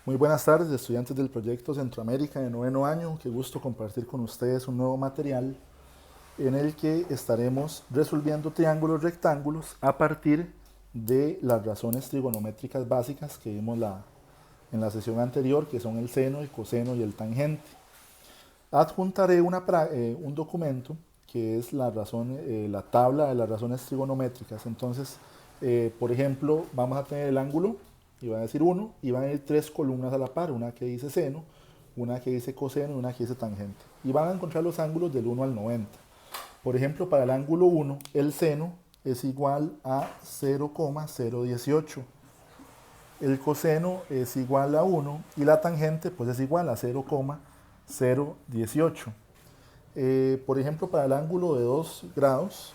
Muy buenas tardes, estudiantes del proyecto Centroamérica de noveno año. Qué gusto compartir con ustedes un nuevo material en el que estaremos resolviendo triángulos rectángulos a partir de las razones trigonométricas básicas que vimos en la sesión anterior, que son el seno, el coseno y el tangente. Adjuntaré un documento que es la tabla de las razones trigonométricas. Entonces, por ejemplo, vamos a tener el ángulo y va a decir 1 y van a ir tres columnas a la par, una que dice seno, una que dice coseno y una que dice tangente. Y van a encontrar los ángulos del 1 al 90. Por ejemplo, para el ángulo 1, el seno es igual a 0,018. El coseno es igual a 1 y la tangente pues es igual a 0,018. Por ejemplo, para el ángulo de 2 grados,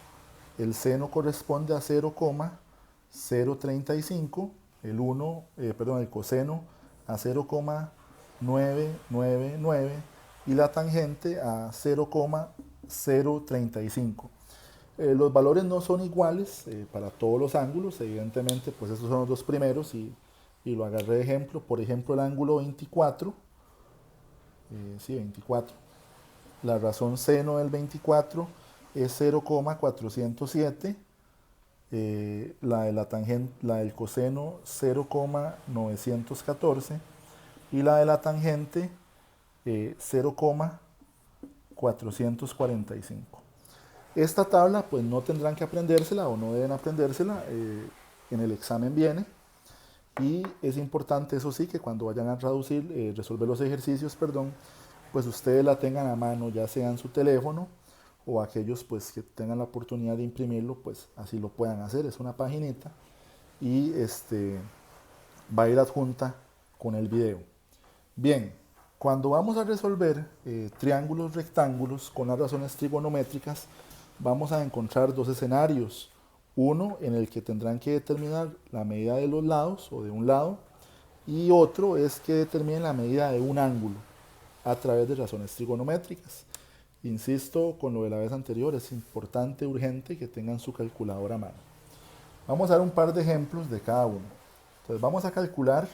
el seno corresponde a 0,035, el coseno a 0,999 y la tangente a 0,035. Los valores no son iguales para todos los ángulos, evidentemente pues estos son los dos primeros y lo agarré de ejemplo. Por ejemplo, el ángulo 24, 24, la razón seno del 24 es 0,407, la del coseno 0,914 y la de la tangente 0,445. Esta tabla pues no tendrán que aprendérsela o no deben aprendérsela, en el examen viene. Y es importante, eso sí, que cuando vayan a resolver los ejercicios, pues ustedes la tengan a mano, ya sea en su teléfono o aquellos pues que tengan la oportunidad de imprimirlo, pues así lo puedan hacer. Es una paginita y va a ir adjunta con el video. Bien, cuando vamos a resolver triángulos rectángulos con las razones trigonométricas, vamos a encontrar dos escenarios. Uno en el que tendrán que determinar la medida de los lados o de un lado, y otro es que determinen la medida de un ángulo a través de razones trigonométricas. Insisto con lo de la vez anterior, es importante, urgente que tengan su calculadora a mano. Vamos a dar un par de ejemplos de cada uno. Entonces vamos a calcular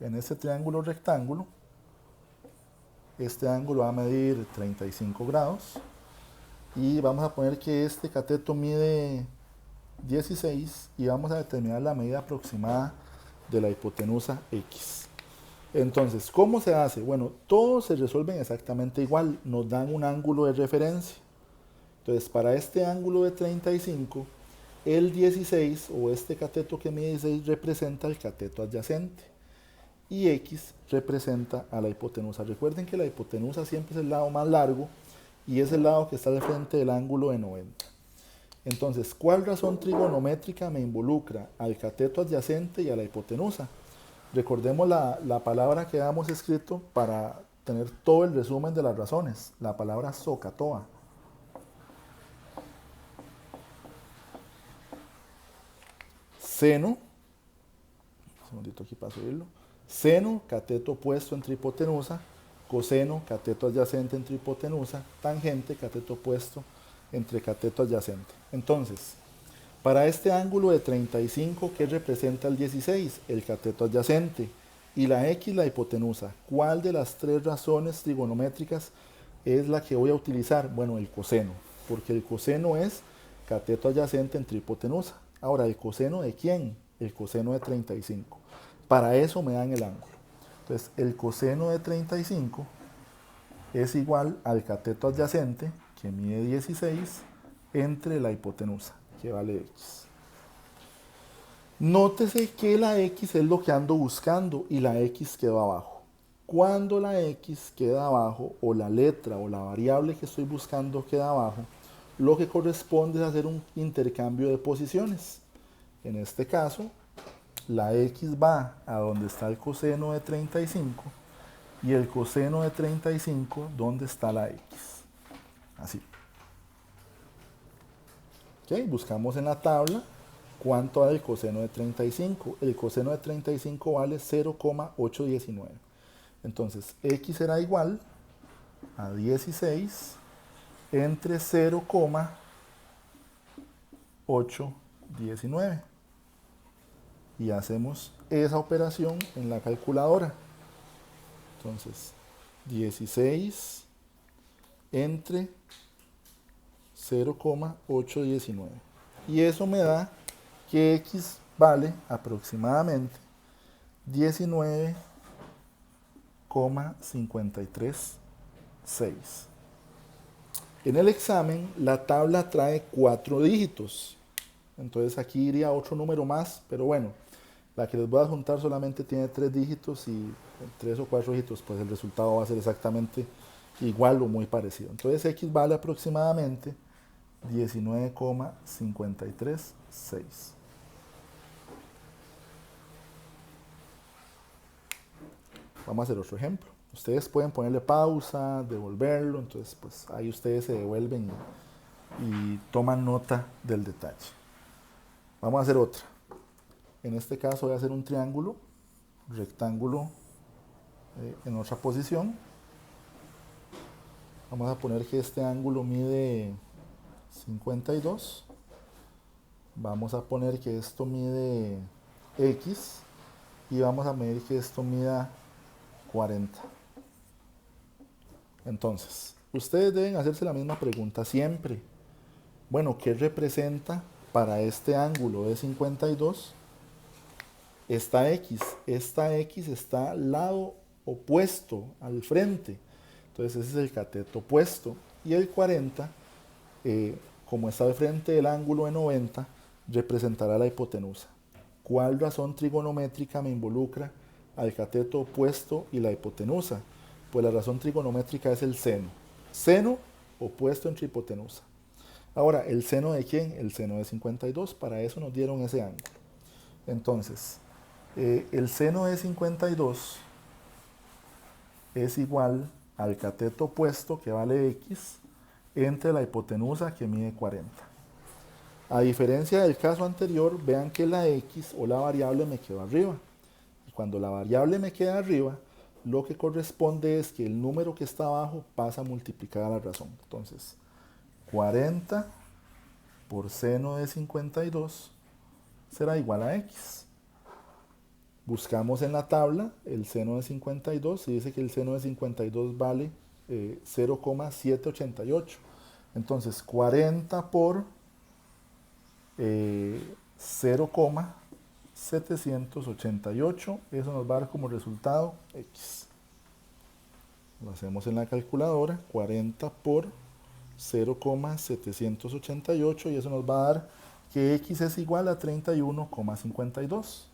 en este triángulo rectángulo. Este ángulo va a medir 35 grados. Y vamos a poner que este cateto mide 16 y vamos a determinar la medida aproximada de la hipotenusa X. Entonces, ¿cómo se hace? Bueno, todos se resuelven exactamente igual, nos dan un ángulo de referencia. Entonces, para este ángulo de 35, el 16 o este cateto que mide 16 representa el cateto adyacente y X representa a la hipotenusa. Recuerden que la hipotenusa siempre es el lado más largo y es el lado que está al frente del ángulo de 90. Entonces, ¿cuál razón trigonométrica me involucra al cateto adyacente y a la hipotenusa? Recordemos la palabra que habíamos escrito para tener todo el resumen de las razones, la palabra SOHCAHTOA. Seno, un segundito aquí para subirlo, seno, cateto opuesto entre hipotenusa, coseno, cateto adyacente entre hipotenusa, tangente, cateto opuesto entre cateto adyacente. Entonces, para este ángulo de 35, ¿qué representa el 16? El cateto adyacente. Y la X, la hipotenusa. ¿Cuál de las tres razones trigonométricas es la que voy a utilizar? Bueno, el coseno, porque el coseno es cateto adyacente entre hipotenusa. Ahora, ¿el coseno de quién? El coseno de 35. Para eso me dan el ángulo. Entonces, el coseno de 35 es igual al cateto adyacente, que mide 16, entre la hipotenusa, que vale X. Nótese que la X es lo que ando buscando y la X quedó abajo. Cuando la X queda abajo, o la letra o la variable que estoy buscando queda abajo, lo que corresponde es hacer un intercambio de posiciones. En este caso, la X va a donde está el coseno de 35 y el coseno de 35 donde está la X. Así. Okay, buscamos en la tabla cuánto vale el coseno de 35. El coseno de 35 vale 0,819. Entonces, X será igual a 16 entre 0,819. Y hacemos esa operación en la calculadora. Entonces, 16 entre 0,819. Y eso me da que x vale aproximadamente 19,536. En el examen, la tabla trae 4 dígitos. Entonces aquí iría otro número más, pero bueno, la que les voy a juntar solamente tiene 3 dígitos y 3 o 4 dígitos, pues el resultado va a ser exactamente igual o muy parecido. Entonces x vale aproximadamente 19,536. Vamos a hacer otro ejemplo. Ustedes pueden ponerle pausa, devolverlo, entonces pues ahí ustedes se devuelven y toman nota del detalle. Vamos a hacer otra. En este caso voy a hacer un triángulo, rectángulo en otra posición. Vamos a poner que este ángulo mide 52. Vamos a poner que esto mide X y vamos a medir que esto mida 40. Entonces, ustedes deben hacerse la misma pregunta siempre. Bueno, ¿qué representa para este ángulo de 52 esta X? Esta X está al lado opuesto, al frente. Entonces ese es el cateto opuesto. Y el 40, como está de frente del ángulo de 90, representará la hipotenusa. ¿Cuál razón trigonométrica me involucra al cateto opuesto y la hipotenusa? Pues la razón trigonométrica es el seno. Seno opuesto entre hipotenusa. Ahora, ¿el seno de quién? El seno de 52. Para eso nos dieron ese ángulo. Entonces, el seno de 52 es igual al cateto opuesto, que vale X, entre la hipotenusa, que mide 40. A diferencia del caso anterior, vean que la X o la variable me quedó arriba. Y cuando la variable me queda arriba, lo que corresponde es que el número que está abajo pasa a multiplicar a la razón. Entonces, 40 por seno de 52 será igual a X. Buscamos en la tabla el seno de 52 y dice que el seno de 52 vale 0,788. Entonces 40 por 0,788, eso nos va a dar como resultado X. Lo hacemos en la calculadora, 40 por 0,788 y eso nos va a dar que X es igual a 31,52.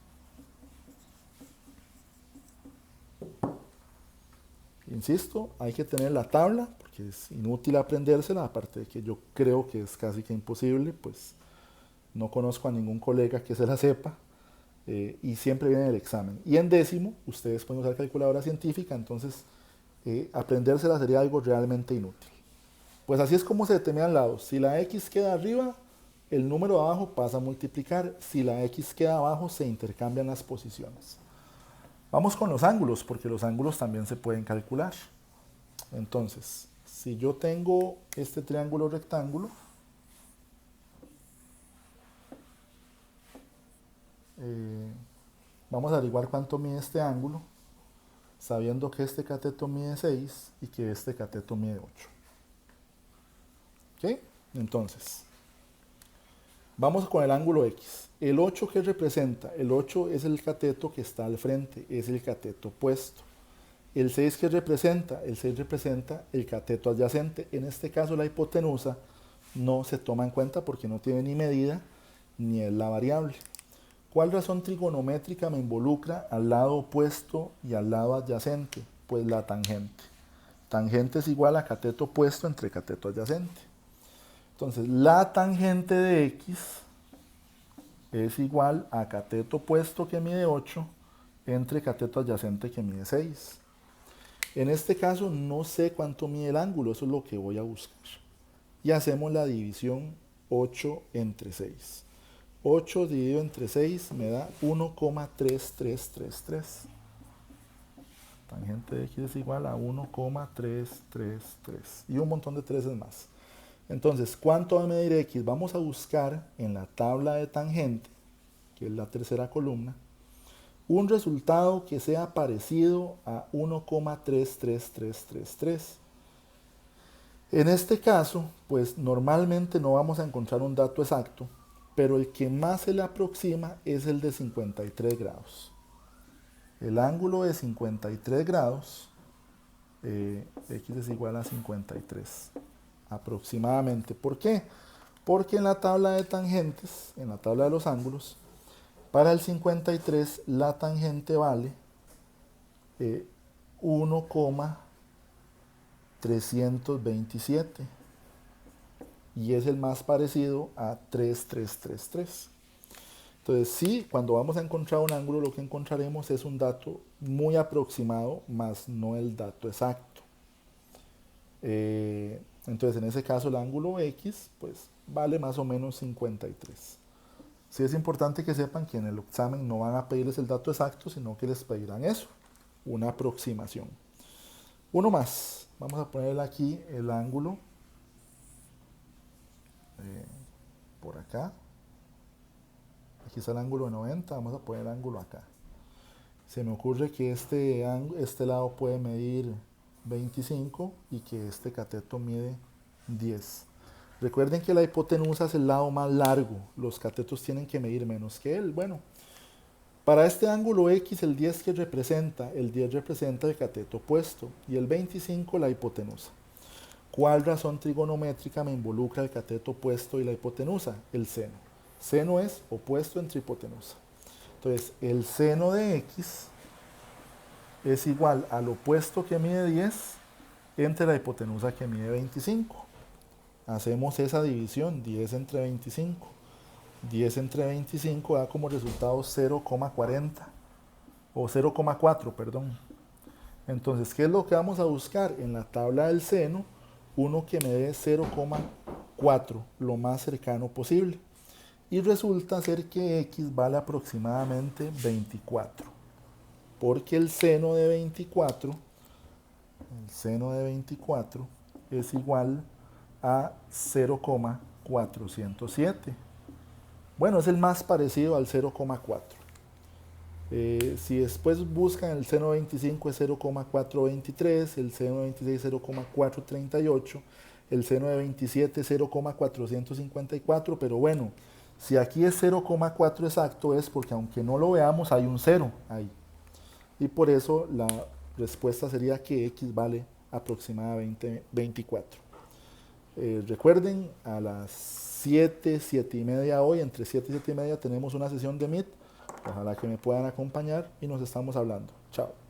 Insisto, hay que tener la tabla porque es inútil aprendérsela, aparte de que yo creo que es casi que imposible, pues no conozco a ningún colega que se la sepa y siempre viene en el examen. Y en décimo, ustedes pueden usar calculadora científica, entonces aprendérsela sería algo realmente inútil. Pues así es como se determinan lados. Si la X queda arriba, el número de abajo pasa a multiplicar. Si la X queda abajo, se intercambian las posiciones. Vamos con los ángulos, porque los ángulos también se pueden calcular. Entonces, si yo tengo este triángulo rectángulo, vamos a averiguar cuánto mide este ángulo, sabiendo que este cateto mide 6 y que este cateto mide 8. ¿Ok? Entonces, vamos con el ángulo X. El 8, ¿qué representa? El 8 es el cateto que está al frente, es el cateto opuesto. El 6, ¿qué representa? El 6 representa el cateto adyacente. En este caso la hipotenusa no se toma en cuenta porque no tiene ni medida ni es la variable. ¿Cuál razón trigonométrica me involucra al lado opuesto y al lado adyacente? Pues la tangente. Tangente es igual a cateto opuesto entre cateto adyacente. Entonces, la tangente de X es igual a cateto opuesto que mide 8 entre cateto adyacente que mide 6. En este caso no sé cuánto mide el ángulo, eso es lo que voy a buscar. Y hacemos la división 8 entre 6. 8 dividido entre 6 me da 1,3333. Tangente de X es igual a 1,333. Y un montón de 3 más. Entonces, ¿cuánto va a medir X? Vamos a buscar en la tabla de tangente, que es la tercera columna, un resultado que sea parecido a 1,33333. En este caso, pues normalmente no vamos a encontrar un dato exacto, pero el que más se le aproxima es el de 53 grados. El ángulo de 53 grados, x es igual a 53, aproximadamente. ¿Por qué? Porque en la tabla de tangentes, en la tabla de los ángulos, para el 53 la tangente vale 1,327 y es el más parecido a 3333. Entonces sí, cuando vamos a encontrar un ángulo lo que encontraremos es un dato muy aproximado, más no el dato exacto. Entonces en ese caso el ángulo X pues vale más o menos 53. Sí es importante que sepan que en el examen no van a pedirles el dato exacto, sino que les pedirán eso, una aproximación. Uno más, vamos a ponerle aquí el ángulo por acá. Aquí está el ángulo de 90, vamos a poner el ángulo acá. Se me ocurre que este lado puede medir 25 y que este cateto mide 10. Recuerden que la hipotenusa es el lado más largo, los catetos tienen que medir menos que él. Bueno, para este ángulo X el 10 que representa, el 10 representa el cateto opuesto y el 25 la hipotenusa. ¿Cuál razón trigonométrica me involucra el cateto opuesto y la hipotenusa? El seno. Seno es opuesto entre hipotenusa. Entonces, el seno de X es igual al opuesto que mide 10 entre la hipotenusa que mide 25. Hacemos esa división, 10 entre 25. 10 entre 25 da como resultado 0,40 o 0,4, perdón. Entonces, ¿qué es lo que vamos a buscar? En la tabla del seno, uno que me dé 0,4, lo más cercano posible. Y resulta ser que X vale aproximadamente 24. Porque el seno de 24 es igual a 0,407. Bueno, es el más parecido al 0,4. Si después buscan el seno de 25 es 0,423, el seno de 26 0,438, el seno de 27 0,454, pero bueno, si aquí es 0,4 exacto es porque aunque no lo veamos hay un 0 ahí. Y por eso la respuesta sería que X vale aproximadamente 24. Recuerden, a las 7, 7 y media hoy, entre 7 y 7 y media tenemos una sesión de Meet. Ojalá que me puedan acompañar y nos estamos hablando. Chao.